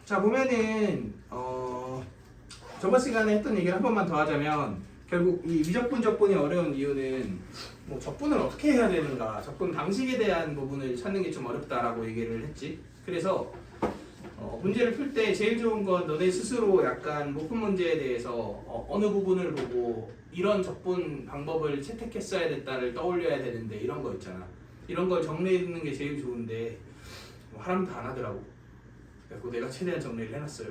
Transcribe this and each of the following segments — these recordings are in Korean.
자 보면은 저번 시간에 했던 얘기를 한 번만 더 하자면 결국 이 미적분 적분이 어려운 이유는 뭐 적분을 어떻게 해야 되는가, 적분 방식에 대한 부분을 찾는 게 좀 어렵다라고 얘기를 했지. 그래서 문제를 풀 때 제일 좋은 건 너네 스스로 약간 목표 문제에 대해서 어느 부분을 보고 이런 적분 방법을 채택했어야 됐다를 떠올려야 되는데 이런 거 있잖아. 이런 걸 정리해 두는 게 제일 좋은데 뭐 하라면 다 안 하더라고. 그래서 내가 최대한 정리를 해놨어요.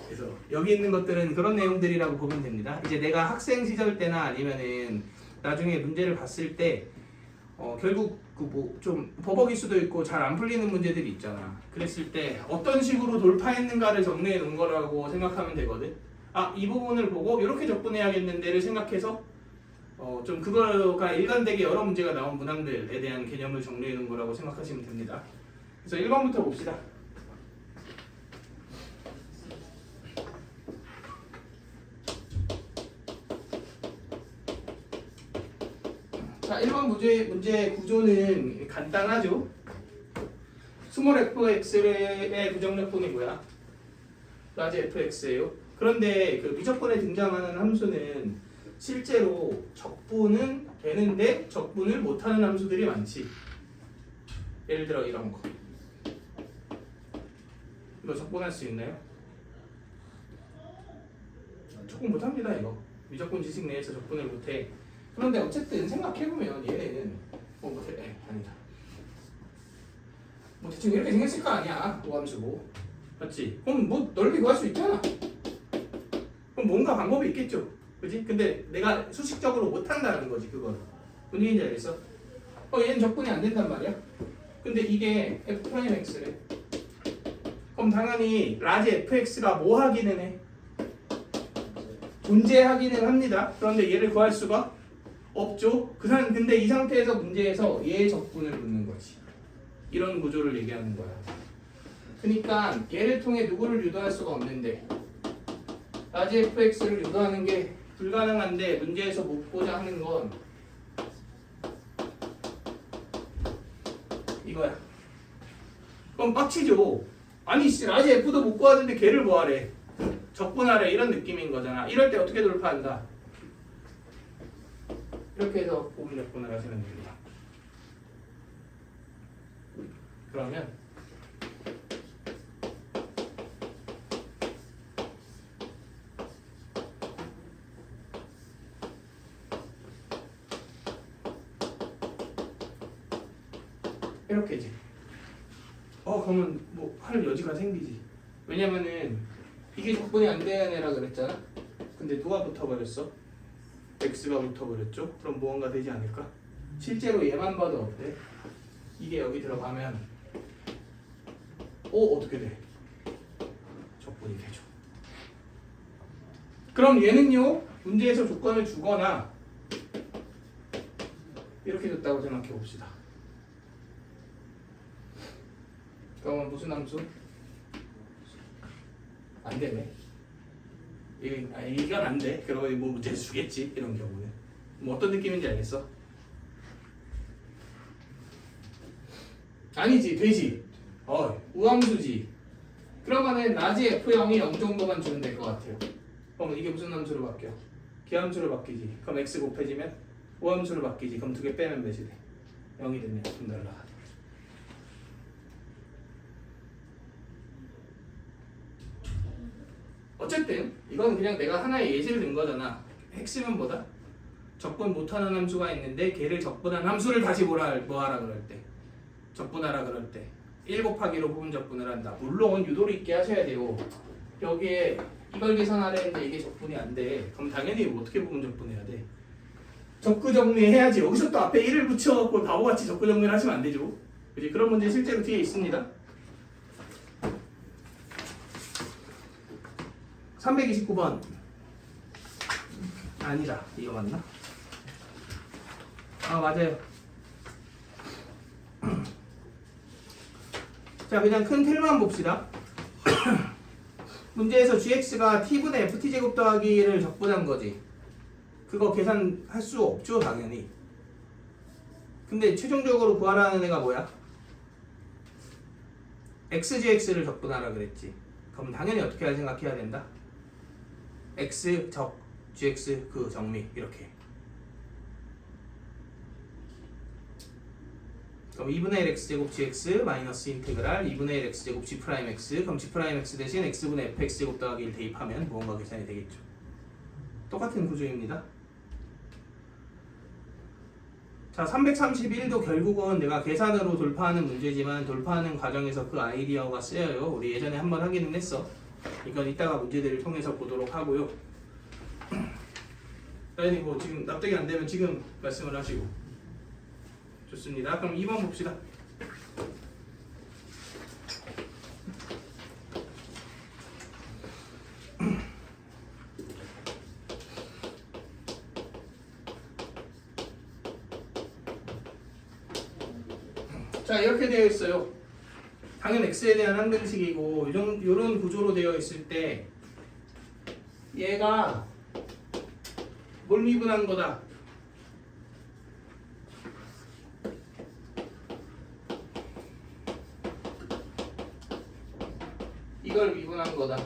그래서 여기 있는 것들은 그런 내용들이라고 보면 됩니다. 이제 내가 학생 시절 때나 아니면은 나중에 문제를 봤을 때 결국 그 뭐 좀 버벅일 수도 있고 잘 안 풀리는 문제들이 있잖아. 그랬을 때 어떤 식으로 돌파했는가를 정리해 놓은 거라고 생각하면 되거든. 아, 이 부분을 보고 이렇게 접근해야겠는데를 생각해서 좀 그거가 일관되게 여러 문제가 나온 문항들에 대한 개념을 정리해 놓은 거라고 생각하시면 됩니다. 그래서 1번부터 봅시다. 자, 1번 문제 구조는 간단하죠. 스몰 fx의 부정적분이 뭐야? 라지 fx예요. 그런데 그 미적분에 등장하는 함수는 실제로 적분은 되는데 적분을 못하는 함수들이 많지. 예를 들어 이런 거. 이거 적분할 수 있나요? 적분 못합니다. 이거 미적분 지식 내에서 적분을 못해. 그런데 어쨌든 생각해보면 얘는 아니다. 뭐 대충 이렇게 생겼을 거 아니야. 오함수고. 맞지? 그럼 뭐 넓이 구할 수 있잖아. 그럼 뭔가 방법이 있겠죠. 그지? 근데 내가 수식적으로 못한다는 거지. 그건 무슨 얘기인지 알겠어? 얘는 적분이 안 된단 말이야. 근데 이게 f'x래. 그럼 당연히 라지 fx가 뭐 하기는 해? 존재하기는 합니다. 그런데 얘를 구할 수가 없죠. 근데 이 상태에서 문제에서 얘의 적분을 묻는 거지. 이런 구조를 얘기하는 거야. 그러니까 얘를 통해 누구를 유도할 수가 없는데 라지 fx를 유도하는 게 불가능한데 문제에서 묻고자 하는 건 이거야. 그럼 빡치죠. 아니 라지 f도 못 구하는데 걔를 뭐하래? 적분하래. 이런 느낌인 거잖아. 이럴 때 어떻게 돌파한다? 이렇게 해서 부분 적분을 하시면 됩니다. 그러면 이렇게지. 그러면 뭐 할 여지가 생기지. 왜냐면은 이게 적분이 안 되는 애라 그랬잖아. 근데 누가 붙어버렸어? x가 붙어버렸죠? 그럼 무언가 되지 않을까? 실제로 얘만 봐도 어때? 이게 여기 들어가면 어떻게 돼? 적분이 되죠. 그럼 얘는요? 문제에서 조건을 주거나 이렇게 줬다고 생각해 봅시다. 그러면 무슨 함수? 안 되네. 이건 안 돼. 그러면 뭐 문제 주겠지. 이런 경우는 뭐 어떤 느낌인지 알겠어? 아니지, 되지. 우함수지. 그러면은 라지 f0이 0 정도만 주면 될 것 같아요. 그럼 이게 무슨 함수로 바뀌어? 기함수로 바뀌지. 그럼 x 곱해지면 우함수로 바뀌지. 그럼 두 개 빼면 몇이 돼? 0이 됐네. 좀 날라가. 어쨌든 이건 그냥 내가 하나의 예시를 든 거잖아. 핵심은 뭐다? 적분 못하는 함수가 있는데 걔를 적분한 함수를 다시 뭐하라 그럴 때, 적분하라 그럴 때 1 곱하기로 부분 적분을 한다. 물론 유도리 있게 하셔야 돼요. 여기에 이걸 계산하려는데 이게 적분이 안 돼. 그럼 당연히 어떻게 부분 적분해야 돼? 적구 정리해야지. 여기서 또 앞에 1을 붙여갖고 바보같이 적구 정리를 하시면 안 되죠. 그지? 그런 문제 실제로 뒤에 있습니다. 329번. 아니다. 이거 맞나? 맞아요. 자, 그냥 큰 틀만 봅시다. 문제에서 gx가 t분의 ft제곱 더하기를 적분한 거지. 그거 계산할 수 없죠, 당연히. 근데 최종적으로 구하라는 애가 뭐야? xgx를 적분하라 그랬지. 그럼 당연히 어떻게 생각해야 된다? x 적 gx 그 정미 이렇게. 그럼 2분의 1 x제곱 gx 마이너스 인테그랄 2분의 1 x제곱 g 프라임 x. 그럼 g 프라임 x 대신 x분의 fx제곱 더하기 1 대입하면 무언가 계산이 되겠죠. 똑같은 구조입니다. 자, 331도 결국은 내가 계산으로 돌파하는 문제지만 돌파하는 과정에서 그 아이디어가 쓰여요. 우리 예전에 한번 하기는 했어. 이건 이따가 문제들을 통해서 보도록 하고요. 아니 뭐 지금 납득이 안 되면 지금 말씀을 하시고. 좋습니다. 그럼 2번 봅시다. 자, 이렇게 되어 있어요. 당연 x에 대한 항등식이고 이런 구조로 되어 있을 때 얘가 뭘 미분한 거다? 이걸 미분한 거다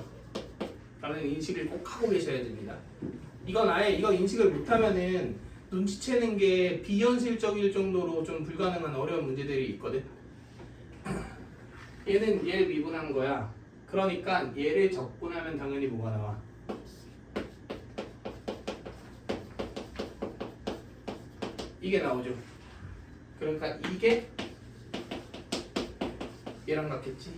라는 인식을 꼭 하고 계셔야 됩니다. 이건 아예 이거 인식을 못하면은 눈치채는 게 비현실적일 정도로 좀 불가능한 어려운 문제들이 있거든. 얘는 얘를 미분한 거야. 그러니까 얘를 적분하면 당연히 뭐가 나와? 이게 나오죠. 그러니까 이게 얘랑 같겠지.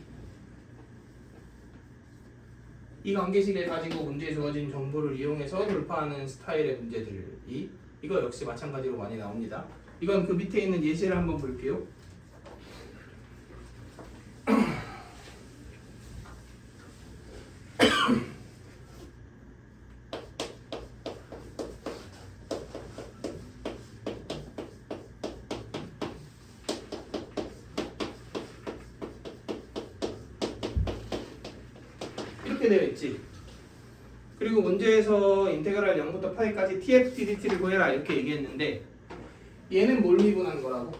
이 관계식을 가지고 문제에 주어진 정보를 이용해서 돌파하는 스타일의 문제들이 이거 역시 마찬가지로 많이 나옵니다. 이건 그 밑에 있는 예시를 한번 볼게요. 이렇게 되어 있지. 그리고 문제에서 인테그랄 0부터 파이까지 tf/dt를 구해라 이렇게 얘기했는데 얘는 뭘 미분한 거라고?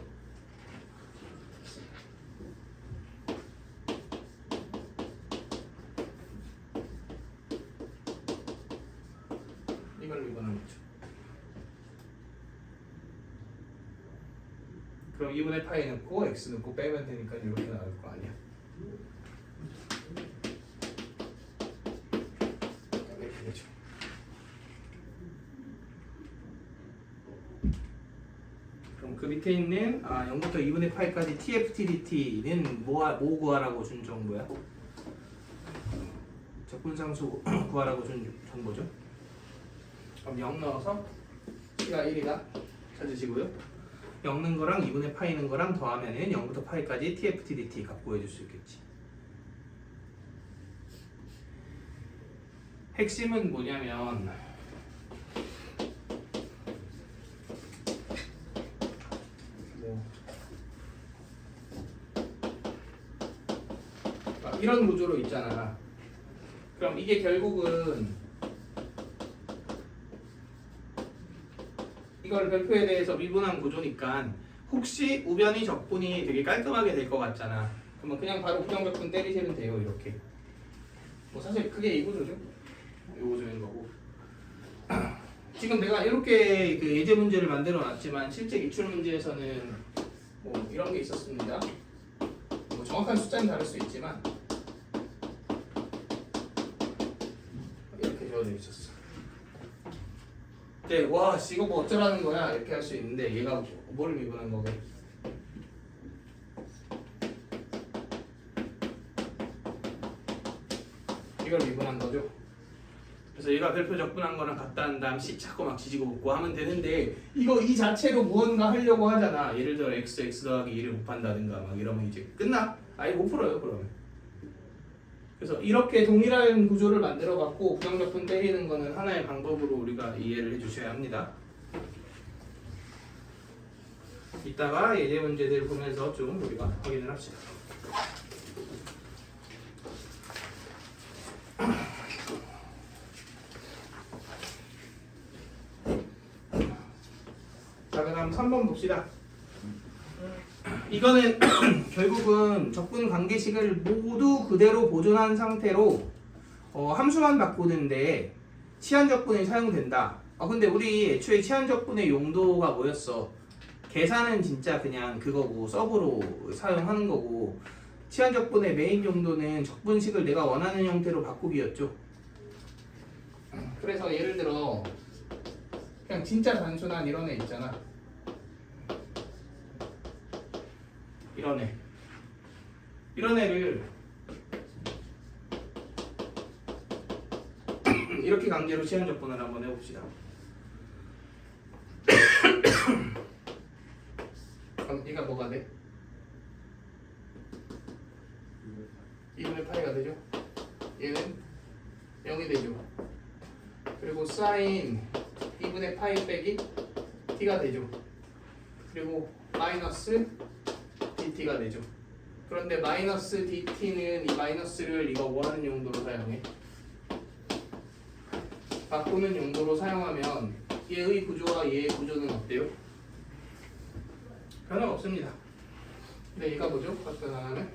이걸 미분한 거죠. 그럼 2분의 파이 넣고 x 넣고 빼면 되니까 이렇게 나올 거 아니야. 이렇게 되죠. 그럼 그 밑에 있는 0부터 2분의 파이까지 tf/dt는 뭐 구하라고 준 정보야? 적분상수 구하라고 준 정보죠. 그럼 0 넣어서 t가 1이다 찾으시고요. 0 넣은 거랑 2분의 파이 넣은 거랑 더하면은 0부터 파이까지 tf/dt 값 구해줄 수 있겠지. 핵심은 뭐냐면 이런 구조로 있잖아. 그럼 이게 결국은 이걸 별표에 대해서 미분한 구조니까 혹시 우변이 적분이 되게 깔끔하게 될 것 같잖아. 그러면 그냥 바로 부정적분 때리시면 돼요. 이렇게. 뭐 사실 그게 이 구조죠. 이 구조인 거고. 지금 내가 이렇게 그 예제 문제를 만들어 놨지만 실제 기출 문제에서는 뭐 이런 게 있었습니다. 뭐 정확한 숫자는 다를 수 있지만 이렇게 되어져 있었어. 네, 와, 이거 뭐 어쩌라는 거야 이렇게 할 수 있는데 얘가 뭘 미분한 거게? 이걸 미분한 거죠. 그래서 얘가 별표 적분한 거랑 같다 한 다음 C 찾고 막 지지고 볶고 하면 되는데 이거 이 자체로 무언가 하려고 하잖아. 예를 들어 x 더하기 1을 곱한다든가 막 이러면 이제 끝나? 아예 못 풀어요 그러면. 그래서 이렇게 동일한 구조를 만들어 갖고 부정적분 때리는 거는 하나의 방법으로 우리가 이해를 해주셔야 합니다. 이따가 예제 문제들 보면서 좀 우리가 확인을 합시다. 자, 그다음 3번 봅시다. 이거는 결국은 적분 관계식을 모두 그대로 보존한 상태로 함수만 바꾸는데 치환 적분이 사용된다. 근데 우리 애초에 치환 적분의 용도가 뭐였어? 계산은 진짜 그냥 그거고 서브로 사용하는 거고, 치환 적분의 메인 용도는 적분식을 내가 원하는 형태로 바꾸기였죠. 그래서 예를 들어 그냥 진짜 단순한 이런 애 있잖아. 이런 애를 이렇게 강제로 치환 적분을 한번 해봅시다. 그럼 얘가 뭐가 돼? 2분의 파이가 되죠? 얘는 0이 되죠? 그리고 사인 2분의 파이 빼기 t가 되죠? 그리고 마이너스 dt가 되죠? 그런데 마이너스 dt는 이 마이너스를 이거 원하는 용도로 사용해. 바꾸는 용도로 사용하면 얘의 구조와 얘의 구조는 어때요? 변화가 없습니다. 근데 얘가 뭐죠? 바꿔나가면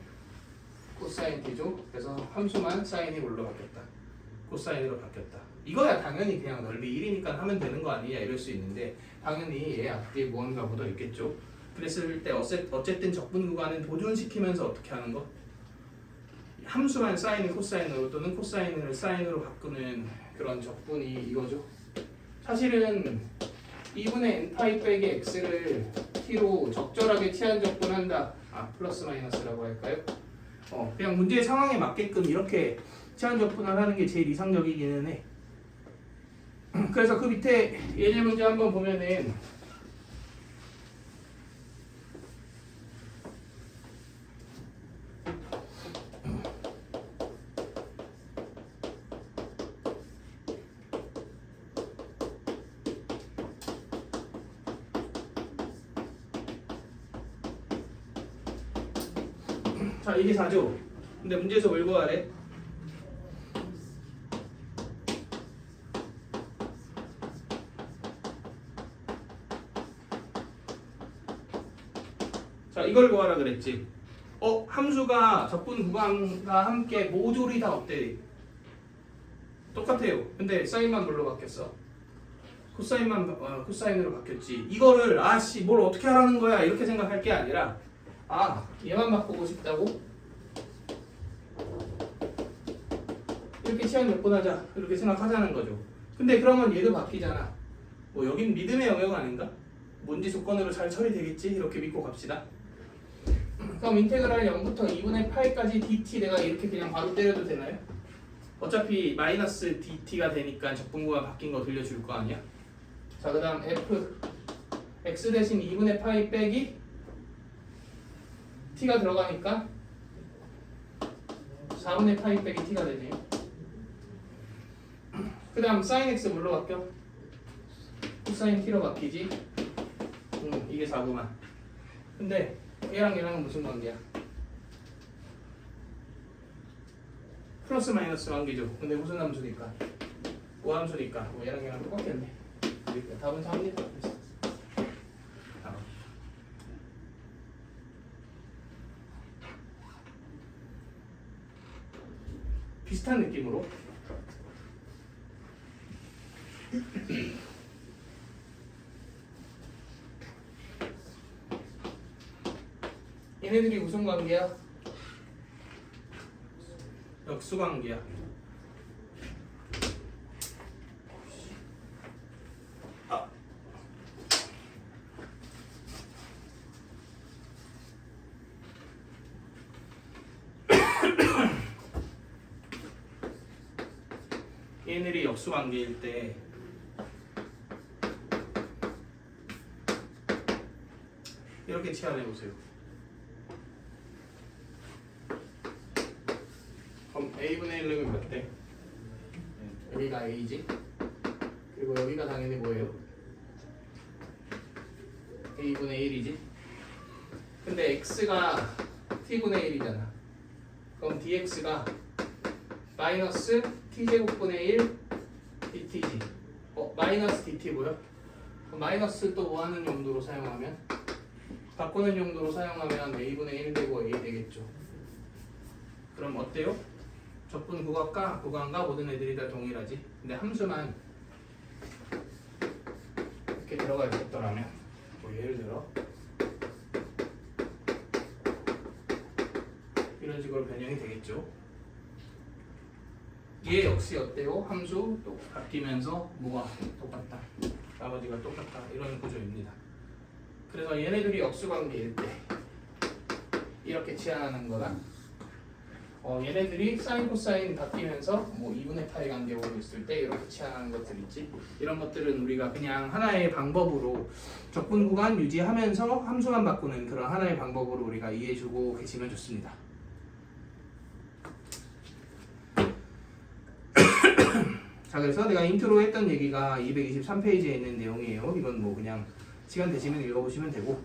코사인 t죠. 그래서 함수만 사인이 뭘로 바뀌었다? 코사인으로 바뀌었다. 이거야 당연히 그냥 넓이 1이니까 하면 되는 거 아니냐 이럴 수 있는데, 당연히 얘 앞뒤에 무언가 묻어 있겠죠. 그랬을 때 어쨌든 적분 구간은 보존시키면서 어떻게 하는 거? 함수만 사인을 코사인으로 또는 코사인을 사인으로 바꾸는 그런 적분이 이거죠. 사실은 2분의 n파이 빼기 x를 t로 적절하게 치환 적분한다. 플러스 마이너스라고 할까요? 그냥 문제의 상황에 맞게끔 이렇게 치환 적분을 하는 게 제일 이상적이기는 해. 그래서 그 밑에 예제 문제 한번 보면은 자, 이게 4죠. 근데 문제에서 뭘 구하래? 자, 이걸 구하라 그랬지. 함수가 적분 구간과 함께 모조리 다 어때? 똑같아요. 근데 사인만 뭘로 바뀌었어? 코사인으로 바뀌었지. 이거를 뭘 어떻게 하라는 거야 이렇게 생각할 게 아니라, 얘만 바꾸고 싶다고? 이렇게 치환 적분하자 이렇게 생각하자는 거죠. 근데 그러면 얘도 바뀌잖아. 여긴 믿음의 영역 아닌가? 뭔지 조건으로 잘 처리되겠지? 이렇게 믿고 갑시다. 그럼 인테그랄 0부터 2분의 파이까지 dt 내가 이렇게 그냥 바로 때려도 되나요? 어차피 마이너스 dt가 되니까 적분구가 바뀐 거 들려줄 거 아니야? 자, 그 다음 f x 대신 2분의 파이 빼기 t가 들어가니까 4분의 파이 빼기 t가 되네요. 그 다음 sin x 뭘로 바뀌어? 코사인 t로 바뀌지. 이게 4구만. 근데 얘랑 얘랑은 무슨 관계야? 플러스 마이너스 관계죠. 근데 무슨 함수니까? 오함수니까 얘랑 얘랑 똑같겠네. 그러니까 답은 3입니다. 비슷한 느낌으로 얘네들이 무슨 관계야? 역수 관계야. 얘네들이 역수 관계일 때 이렇게 치환해 보세요. 그럼 a분의 1은 몇 대? 여기가 a지. 그리고 여기가 당연히 뭐예요? a분의 1이지. 근데 x가 t분의 1이잖아. 그럼 dx가 마이너스 t제곱분의 1 dt지. 마이너스 dt 뭐야? 마이너스 또 뭐 하는 용도로 사용하면 바꾸는 용도로 사용하면 a분의 1 되고 a 되겠죠. 그럼 어때요? 적분 구간과 모든 애들이 다 동일하지. 근데 함수만 이렇게 들어가 있었더라면 뭐 예를 들어 이런 식으로 변형이 되겠죠. 얘 역시 어때요? 함수 또 바뀌면서 뭐가 똑같다. 나머지가 똑같다. 이런 구조입니다. 그래서 얘네들이 역수관계일 때 이렇게 치환하는 거랑 얘네들이 사인 코사인 바뀌면서 뭐 2분의 파이 관계로 있을 때 이렇게 치환하는 것들 있지. 이런 것들은 우리가 그냥 하나의 방법으로 적분 구간 유지하면서 함수만 바꾸는 그런 하나의 방법으로 우리가 이해해주고 계시면 좋습니다. 자, 그래서 내가 인트로 했던 얘기가 223페이지에 있는 내용이에요. 이건 뭐 그냥 시간 되시면 읽어보시면 되고.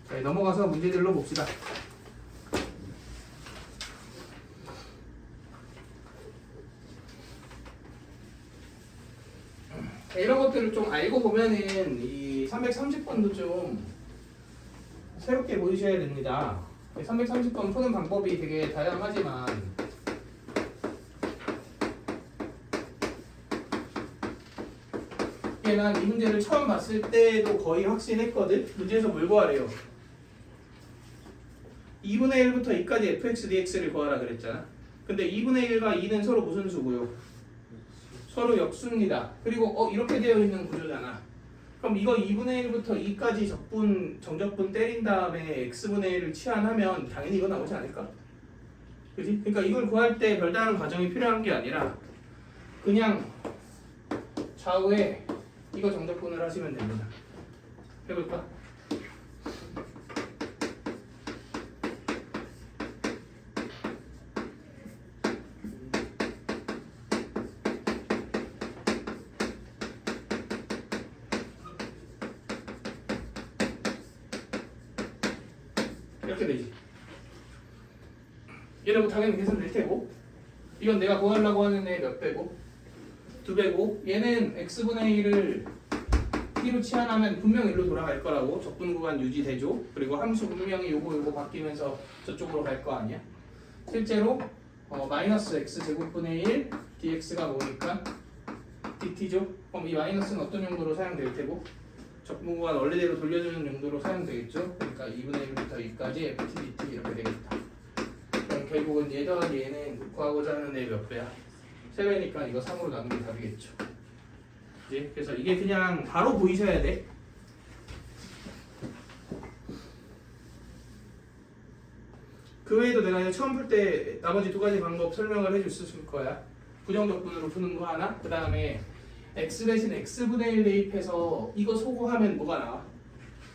자, 넘어가서 문제들로 봅시다. 자, 이런 것들을 좀 알고 보면은 이 330번도 좀 새롭게 보이셔야 됩니다. 330번 푸는 방법이 되게 다양하지만 난 이 문제를 처음 봤을 때도 거의 확신했거든. 문제에서 뭘 구하래요? 2분의 1부터 2까지 fx dx를 구하라 그랬잖아. 근데 2분의 1과 2는 서로 무슨 수고요? 서로 역수입니다. 그리고 이렇게 되어 있는 구조잖아. 그럼 이거 2분의 1부터 2까지 정적분 때린 다음에 x분의 1을 치환하면 당연히 이거 나오지 않을까? 그지? 그러니까 이걸 구할 때 별다른 과정이 필요한 게 아니라 그냥 좌우에 이거 정적분을 하시면 됩니다. 해볼까? 이렇게 되지. 얘는 뭐 당연히 계산될 테고, 이건 내가 구하려고 하는 애 몇 배고? 2배고, 얘는 x분의 1을 t로 치환하면 분명 1로 돌아갈 거라고. 적분 구간 유지되죠. 그리고 함수 분명히 요거 바뀌면서 저쪽으로 갈 거 아니야. 실제로 마이너스 x 제곱분의 1 dx가 뭐니까 dt죠. 그럼 이 마이너스는 어떤 용도로 사용될 테고? 적분 구간 원래대로 돌려주는 용도로 사용되겠죠. 그러니까 2분의 1부터 2까지 ft dt 이렇게 되겠다. 그럼 결국은 얘 더하기 얘는 구하고자 하는 애 몇 배야? 3배니까 이거 3으로 나누는 게 답이겠죠. 그치? 그래서 이게 그냥 바로 보이셔야 돼. 그 외에도 내가 처음 풀 때 나머지 두 가지 방법 설명을 해줬을 거야. 부정적분으로 푸는 거 하나, 그 다음에 x 대신 x분의 1 대입해서 이거 소구하면 뭐가 나와?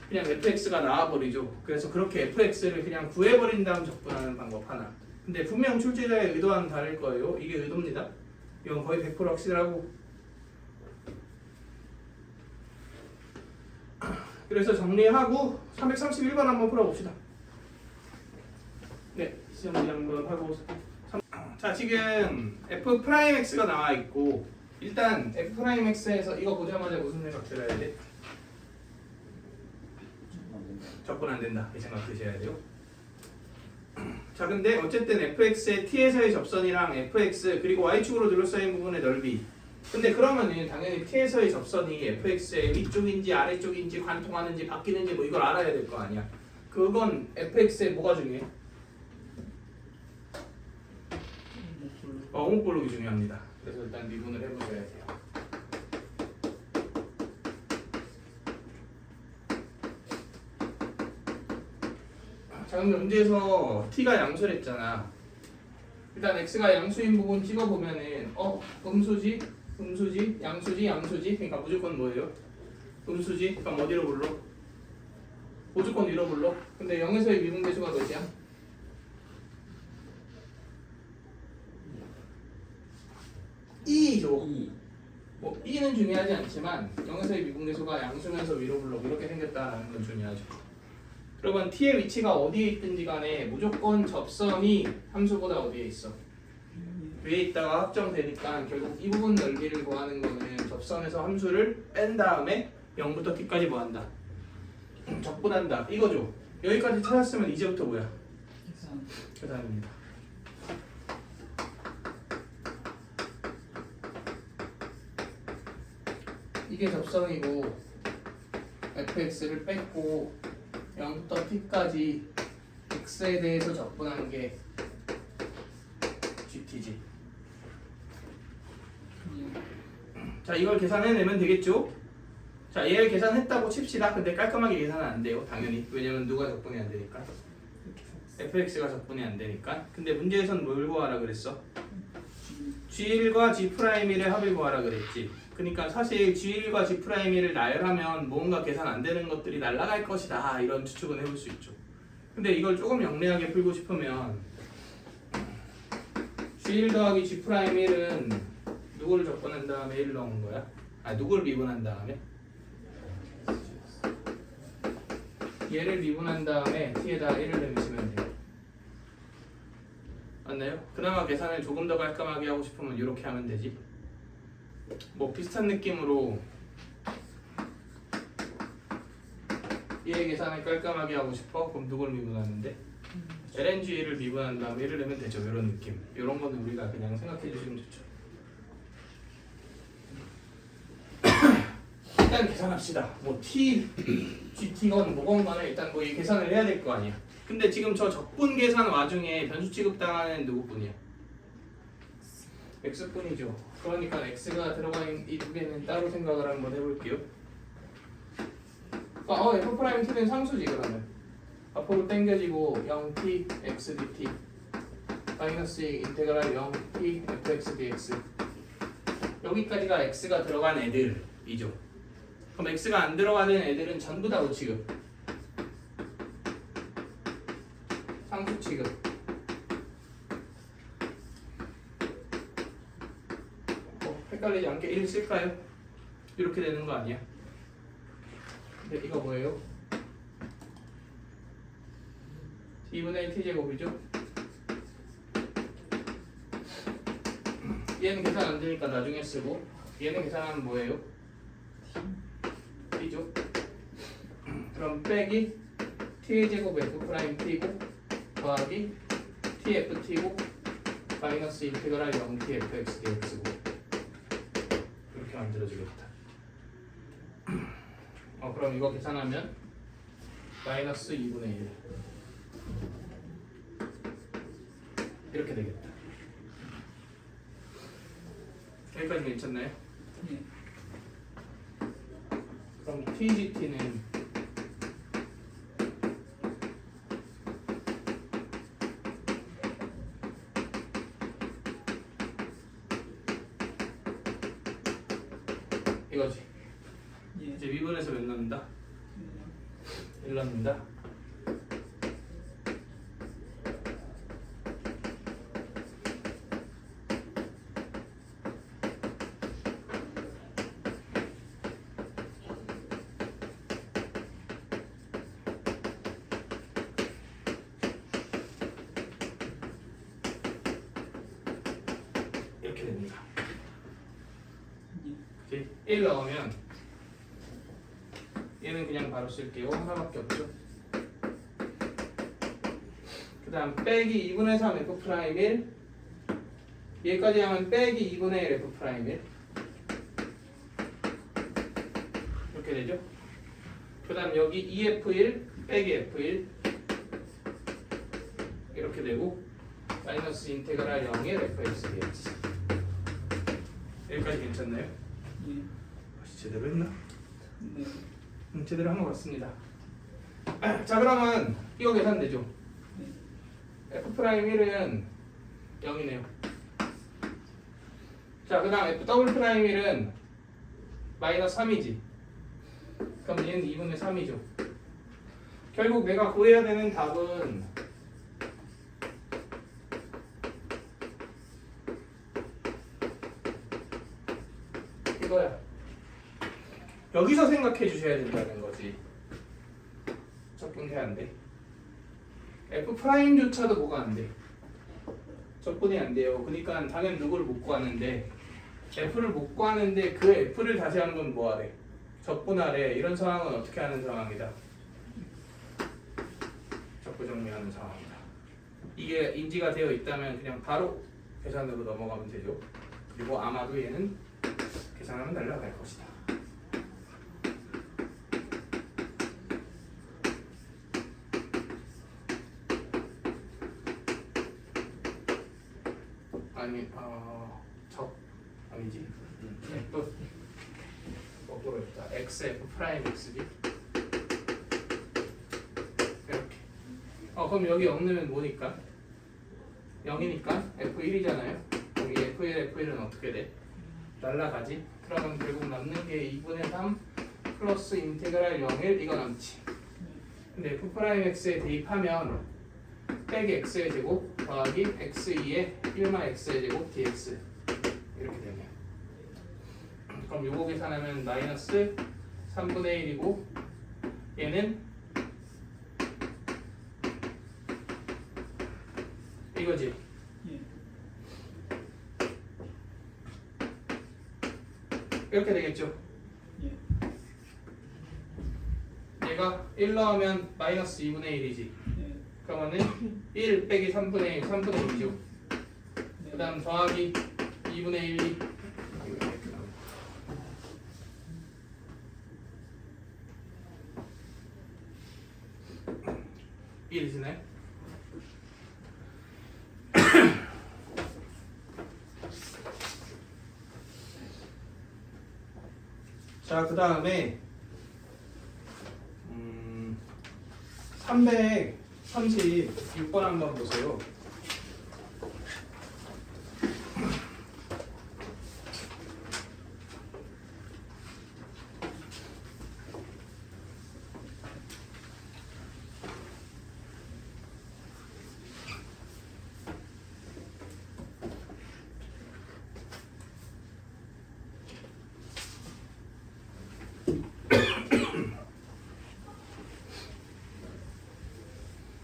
그냥 fx가 나와버리죠. 그래서 그렇게 fx를 그냥 구해버린 다음 적분하는 방법 하나. 근데 분명 출제자의 의도와는 다를 거예요. 이게 의도입니다. 이건 거의 100% 확실하고. 그래서 정리하고 331번 한번 풀어봅시다. 네, 시험 문제 한번 하고. 자, 지금 f'x가 나와 있고, 일단 f'x에서 이거 보자마자 무슨 생각 들어야 돼? 적분 안 된다. 이 생각 드셔야 돼요. 자, 근데 어쨌든 fx의 t에서의 접선이랑 fx 그리고 y축으로 둘러싸인 부분의 넓이. 근데 그러면은 당연히 t에서의 접선이 fx의 위쪽인지 아래쪽인지 관통하는지 바뀌는지 뭐 이걸 알아야 될 거 아니야. 그건 fx의 뭐가 중요해? 오목볼록이 중요합니다. 그래서 일단 미분을 해보셔야 돼요. 자, 그럼 문제에서 t가 양수랬잖아. 일단 x가 양수인 부분 찍어보면은 음수지, 양수지. 그러니까 무조건 뭐예요? 음수지. 그럼 어디로 불러? 무조건 위로 불러. 근데 0에서의 미분계수가 몇이야? 2죠. 뭐 2는 중요하지 않지만 0에서의 미분계수가 양수면서 위로 불러 이렇게 생겼다는 건 중요하죠. 그러면 t의 위치가 어디에 있든지 간에 무조건 접선이 함수보다 어디에 있어? 위에 있다가 확정되니까 결국 이 부분 넓이를 구하는 거는 접선에서 함수를 뺀 다음에 0부터 t까지 뭐한다? 적분한다 이거죠. 여기까지 찾았으면 이제부터 뭐야? 계산. 계산입니다. 이게 접선이고 fx를 뺐고 0부터 t까지 x에 대해서 적분한 게 gt지. 자, 이걸 계산해내면 되겠죠? 자, 얘를 계산했다고 칩시다. 근데 깔끔하게 계산은 안 돼요. 당연히. 왜냐면 누가 적분이 안 되니까. fx가 적분이 안 되니까. 근데 문제에선 뭘 구하라 그랬어? g1과 g'1의 합을 구하라 그랬지. 그러니까 사실 g1과 g'1을 나열하면 뭔가 계산 안 되는 것들이 날아갈 것이다. 이런 추측은 해볼 수 있죠. 근데 이걸 조금 영리하게 풀고 싶으면 g1 더하기 g'1은 누구를 적분한 다음에 1을 넣은 거야? 아, 누구를 미분한 다음에? 얘를 미분한 다음에 t에다 1을 내미시면 돼요. 맞나요? 그나마 계산을 조금 더 깔끔하게 하고 싶으면 이렇게 하면 되지. 뭐 비슷한 느낌으로 얘 계산을 깔끔하게 하고 싶어? 그럼 누구를 미분하는데? LNG를 미분한 다음에 1을 내면 되죠. 이런 느낌. 이런 거는 우리가 그냥 생각해 주시면 좋죠. 일단 계산합시다. 뭐 t, gt건 뭐건 간에 일단 뭐 이 계산을 해야 될 거 아니야. 근데 지금 저 적분 계산 와중에 변수 취급당하는 누구뿐이야? x뿐이죠. 그러니까 x가 들어가 있는 이 두 개는 따로 생각을 한번 해볼게요. f'(t는) 상수지. 그러면 앞으로 당겨지고 0t x dt 마이너스 인테그랄 0t fx dx 여기까지가 x가 들어간 애들이죠. 그럼 x가 안 들어가는 애들은 전부 다 우취급, 상수 취급. 헷갈리지 않게 1 쓸까요? 이렇게 되는 거 아니야? 근데 이거 뭐예요? t분의 1 t제곱이죠? 얘는 계산 안 되니까 나중에 쓰고, 얘는 계산하면 뭐예요? t죠? 그럼 빼기 t의 제곱 f' t고 더하기 tft고 마이너스 인테그랄 0t fx dx고 이렇게 만들어지겠다. 그럼 이거 계산하면 마이너스 2분의 1 이렇게 되겠다. 여기까지 괜찮나요? 네. 그럼 TGT는 이거지. 예. 이제 미분에서 몇 넣는다? 1 넣는다. 이렇게 됩니다. 그치? 1 넣으면 얘는 그냥 바로 쓸게요. 하나밖에 없죠. 그 다음 빼기 2분의 3 f'1 얘까지 하면 빼기 2분의 1 f'1 이렇게 되죠. 그 다음 여기 2f1 빼기 f1 이렇게 되고 마이너스 인테그랄 0의 fx dx 여기까지 괜찮나요? 예. 제대로 했나? 네. 제대로 한 것 같습니다. 자, 그러면 이거 계산되죠? f'1은 0이네요. 자, 그 다음 f'1은 마이너스 3이지. 그럼 얘는 2분의 3이죠. 결국 내가 구해야 되는 답은 이거야. 여기서 생각해 주셔야 된다는 거지. 적분해야 안 돼. F'조차도 뭐가 안 돼. 적분이 안 돼요. 그러니까 당연히 누구를 못 구하는데 F를 못 구하는데 그 F를 다시 한번 뭐하래. 적분하래. 이런 상황은 어떻게 하는 상황이다. 적부 정리하는 상황이다. 이게 인지가 되어 있다면 그냥 바로 계산으로 넘어가면 되죠. 그리고 아마도 얘는 계산하면 날라갈 것이다. 아니 아니지. F 거꾸로 했다. X F 프라임 X지. 이렇게. 그럼 여기 0 넣으면 뭐니까? 0이니까 F1이잖아요. 그럼 이 F1, F1은 어떻게 돼? 날라가지. 그러면 결국 남는 게 2분의 3 플러스 인테그랄 0일 이거 남지. 근데 F 프라임 X에 대입하면 빼기 X의 제곱 더하기 X2의 1만 X의 제곱 dx 이렇게 되네요. 그럼 요거 계산하면 마이너스 3분의 1이고 얘는 이거지. 예. 이렇게 되겠죠. 예. 얘가 1 넣으면 마이너스 2분의 1이지. 예. 그러면은 1 빼기 3분의 1, 3분의 1이죠. 네. 그 다음 더하기 2분의 1이 1이지네. 자, 그 다음에 336번 한번 보세요.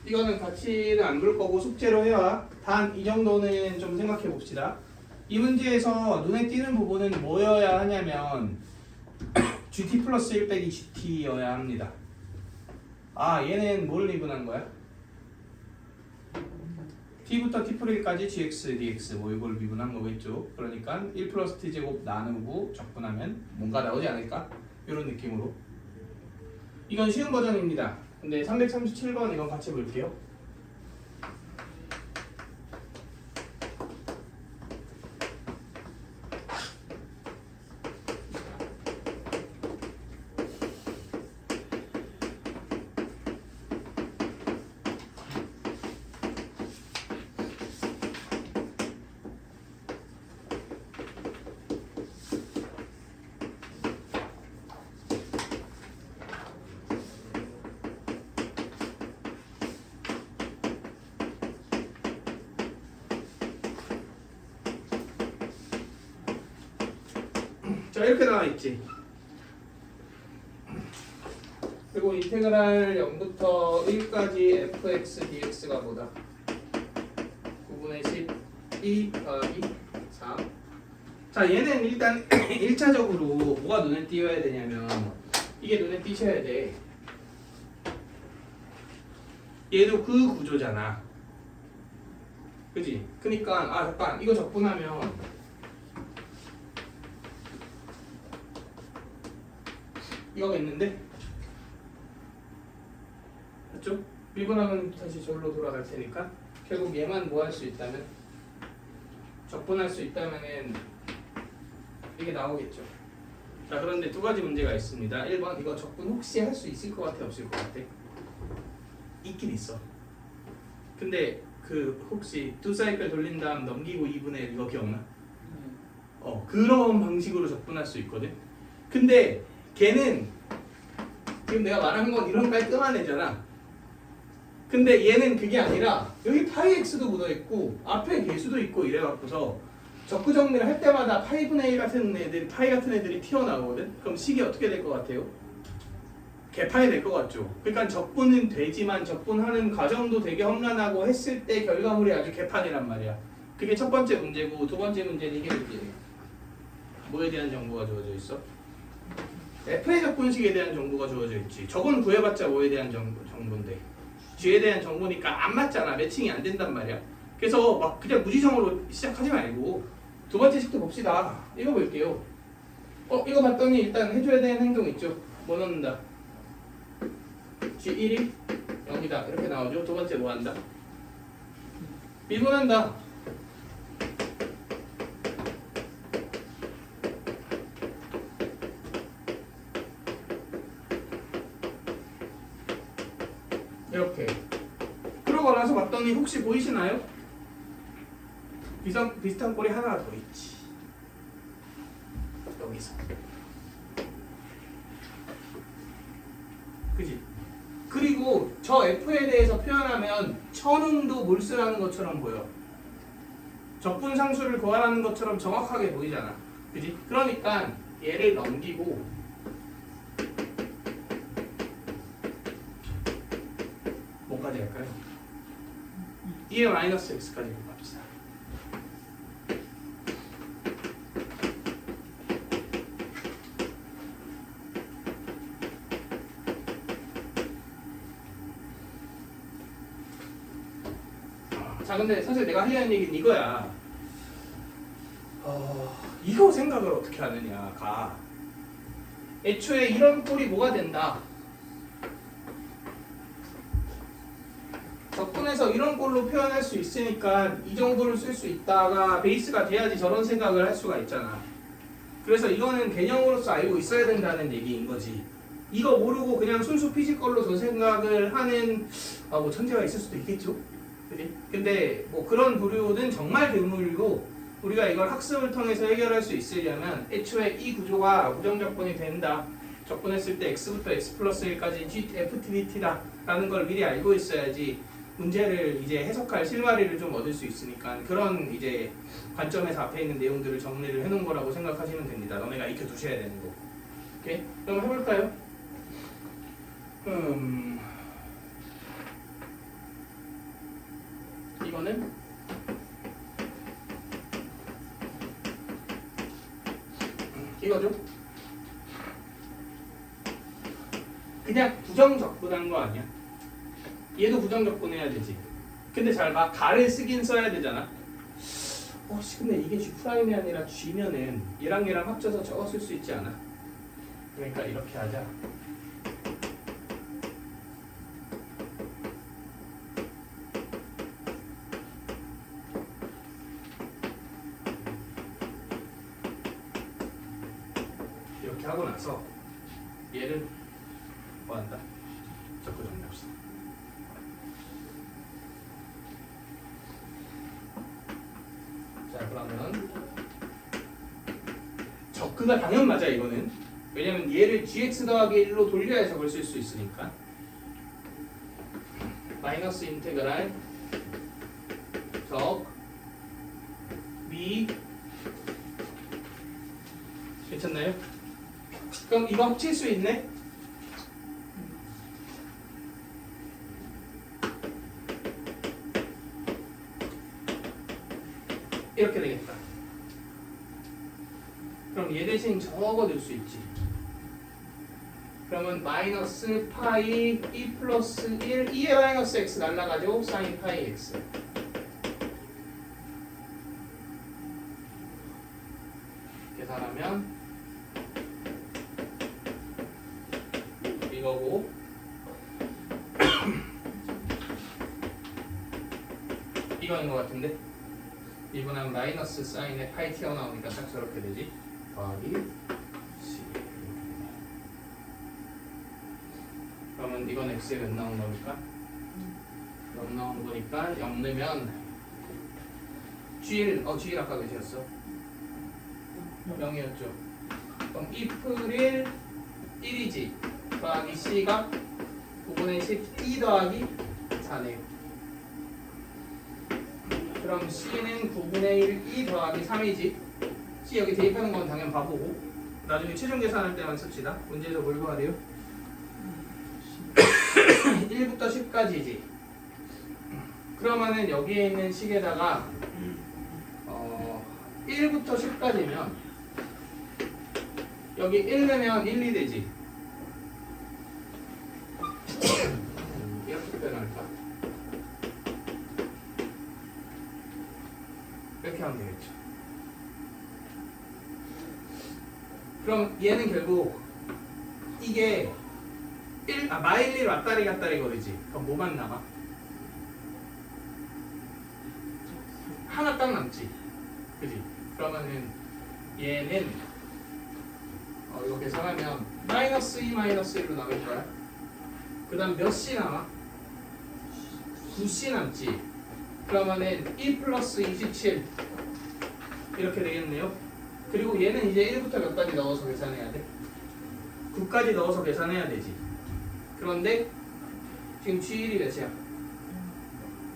이거는 같이는 안 볼 거고 숙제로 해와. 단 이 정도는 좀 생각해 봅시다. 이 문제에서 눈에 띄는 부분은 뭐여야 하냐면 GT 플러스 1 빼기 GT여야 합니다. 얘는 뭘 미분한 거야? t부터 t 플 1까지 gx, dx 뭐 이걸 미분한 거겠죠. 그러니까 1 플러스 t 제곱 나누고 적분하면 뭔가 나오지 않을까? 이런 느낌으로. 이건 쉬운 버전입니다. 근데 337번 이건 같이 볼게요. 자, 이렇게 나와 있지. 그리고 인테그랄 0부터 1까지 fx dx가 뭐다? 9분의 12 더하기 4. 자, 얘는 일단 1차적으로 뭐가 눈에 띄어야 되냐면 이게 눈에 띄셔야 돼. 얘도 그 구조잖아. 그지? 그니까 잠깐 이거 적분하면 이거겠는데? 맞죠? 미분하면 다시 저기로 돌아갈 테니까 결국 얘만 뭐 할 수 있다면 적분할 수 있다면은 이게 나오겠죠. 자, 그런데 두 가지 문제가 있습니다. 1번 이거 적분 혹시 할 수 있을 것 같아 없을 것 같아? 있긴 있어. 근데 그 혹시 두 사이클 돌린 다음 넘기고 2분의 1 이거 기억나? 그런 방식으로 적분할 수 있거든. 근데 걔는 지금 내가 말한 건 이런 깔끔한 애잖아. 근데 얘는 그게 아니라 여기 파이 x도 묻어있고 앞에 개수도 있고 이래갖고서 적구 정리를 할 때마다 파이분의 1 같은 애들, 파이 같은 애들이 튀어나오거든. 그럼 식이 어떻게 될 것 같아요? 개파이 될 것 같죠. 그러니까 적분은 되지만 적분하는 과정도 되게 험난하고 했을 때 결과물이 아주 개판이란 말이야. 그게 첫 번째 문제고, 두 번째 문제는 이게 뭐에 대한 정보가 주어져 있어? F의 적분식에 대한 정보가 주어져 있지. 저건 구해봤자 뭐에 대한 정보인데? G에 대한 정보니까 안 맞잖아. 매칭이 안 된단 말이야. 그래서 막 그냥 무지성으로 시작하지 말고 두 번째 식도 봅시다. 읽어볼게요. 이거 봤더니 일단 해줘야 되는 행동 있죠. 뭐 넣는다? G1이 0이다. 이렇게 나오죠. 두 번째 뭐 한다? 미분한다. 이렇게. 그러고 나서 봤더니 혹시 보이시나요? 비슷한 꼴이 하나 더 있지. 여기서. 그지? 그리고 저 F에 대해서 표현하면 천응도 몰수라는 것처럼 보여. 적분상수를 구하라는 것처럼 정확하게 보이잖아. 그지? 그러니까 얘를 넘기고 뭐까지 할까요? 2의 마이너스 x까지 곱합시다. 자, 근데 사실 내가 하려는 얘기는 이거야. 이거 생각을 어떻게 하느냐가 애초에 이런 꼴이 뭐가 된다. 적분에서 이런 꼴로 표현할 수 있으니까 이 정도를 쓸 수 있다가 베이스가 돼야지 저런 생각을 할 수가 있잖아. 그래서 이거는 개념으로서 알고 있어야 된다는 얘기인 거지. 이거 모르고 그냥 순수 피지컬로 저 생각을 하는 뭐 천재가 있을 수도 있겠죠. 그지? 근데 뭐 그런 부류는 정말 드물고 우리가 이걸 학습을 통해서 해결할 수 있으려면 애초에 이 구조가 우정적분이 된다. 적분했을 때 x부터 x 플러스 1까지 g, f, t, d, t다 라는 걸 미리 알고 있어야지 문제를 이제 해석할 실마리를 좀 얻을 수 있으니까 그런 이제 관점에서 앞에 있는 내용들을 정리를 해놓은 거라고 생각하시면 됩니다. 너네가 익혀두셔야 되는 거. 오케이? 그럼 해볼까요? 이거는 이거죠? 그냥 부정적분한 거 아니야? 얘도 부정적분해야 되지. 근데 잘 봐. 가를 쓰긴 써야 되잖아. 근데 이게 G'이 아니라 G면은 얘랑 얘랑 합쳐서 저거 쓸 수 있지 않아? 그러니까 이렇게 하자. 이렇게 하고 나서 얘를 뭐 한다? 적고 정리합시다. 자, 그러면 적그가 당연 맞아 이거는. 왜냐면 얘를 gx 더하기 1로 돌려야 적을 쓸 수 있으니까. 마이너스 인테그랄 적 b 괜찮나요? 그럼 이거 합칠 수 있네? 이렇게 되겠다. 그럼 얘 대신 저거 넣을 수 있지. 그러면 마이너스 파이 2 플러스 1 2의 마이너스 x 날라가죠. 사인 파이 x. 계산하면 이거고 이거인 것 같은데 이분은 마이너스 사인에 파이 튀어나오니까 딱 저렇게 되지. 더하기 C. 그러면 이건 x에 몇 나온 겁니까? 0 나온 거니까 0 넣으면 G1 G1 아까 몇이었어? 0이었죠. 그럼 2풀 1 1이지. 더하기 C가 9분의 10 2 더하기 4네요. 그럼 C는 9분의 1 2 더하기 3이지. C 여기 대입하는 건 당연 바보고 나중에 최종 계산할 때만 씁시다. 문제에서 뭘 구해야 돼요? 1부터 10까지지. 그러면은 여기에 있는 식에다가 1부터 10까지면 여기 1 넣으면 1, 2 되지. 이렇게 표현할까? 이렇게 하면 되겠죠. 그럼 얘는 결국 이게 마일 1 왔다리 갔다리 거리지. 그럼 뭐만 남아? 하나 딱 남지. 그지? 그러면은 얘는 이거 계산하면 마이너스 2 마이너스 1로 남을 거야. 그 다음 몇 C 남아? 9C 남지. 그러면은 2 플러스 27 이렇게 되겠네요. 그리고 얘는 이제 1부터 몇 가지 넣어서 계산해야 돼? 9까지 넣어서 계산해야 되지. 그런데 지금 G1이 몇이야?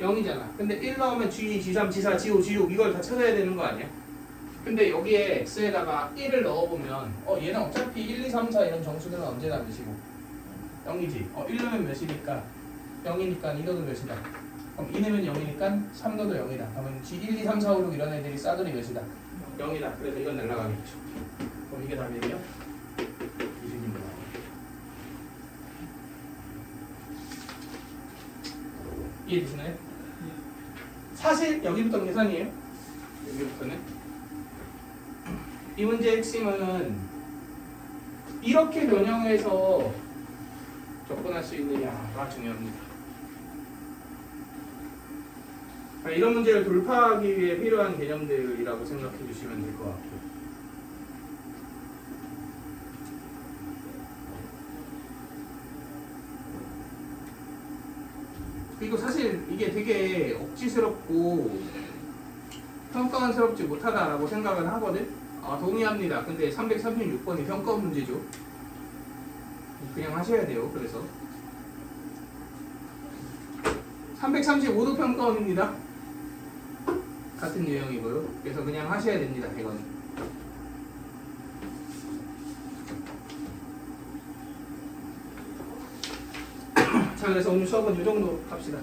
0이잖아. 근데 1 넣으면 G2, G3, G4, G5, G6 이걸 다 찾아야 되는 거 아니야? 근데 여기에 X에다가 1을 넣어보면 얘는 어차피 1, 2, 3, 4 이런 정수들은 언제나 몇이고 0이지. 1 넣으면 몇이니까 0이니까 2 넣으면 몇이다. 그럼 2 넣으면 0이니까 3 넣어도 0이다. 그러면 G 1, 2, 3, 4, 5, 6 이런 애들이 싸그리 몇이다. 0이다. 그래서 이건 날라가겠죠. 그럼 이게 답이에요? 이준님 나와요. 이해되시나요? 사실 여기부터 계산이에요. 여기부터는. 이 문제의 핵심은 이렇게 변형해서 접근할 수 있느냐가 중요합니다. 이런 문제를 돌파하기 위해 필요한 개념들이라고 생각해 주시면 될 것 같아요. 그리고 사실 이게 되게 억지스럽고 평가원스럽지 못하다라고 생각은 하거든. 동의합니다. 근데 336번이 평가원 문제죠. 그냥 하셔야 돼요. 그래서 335도 평가원입니다. 같은 유형이고요. 그래서 그냥 하셔야 됩니다. 이건. 자, 그래서 오늘 수업은 이 정도 합시다.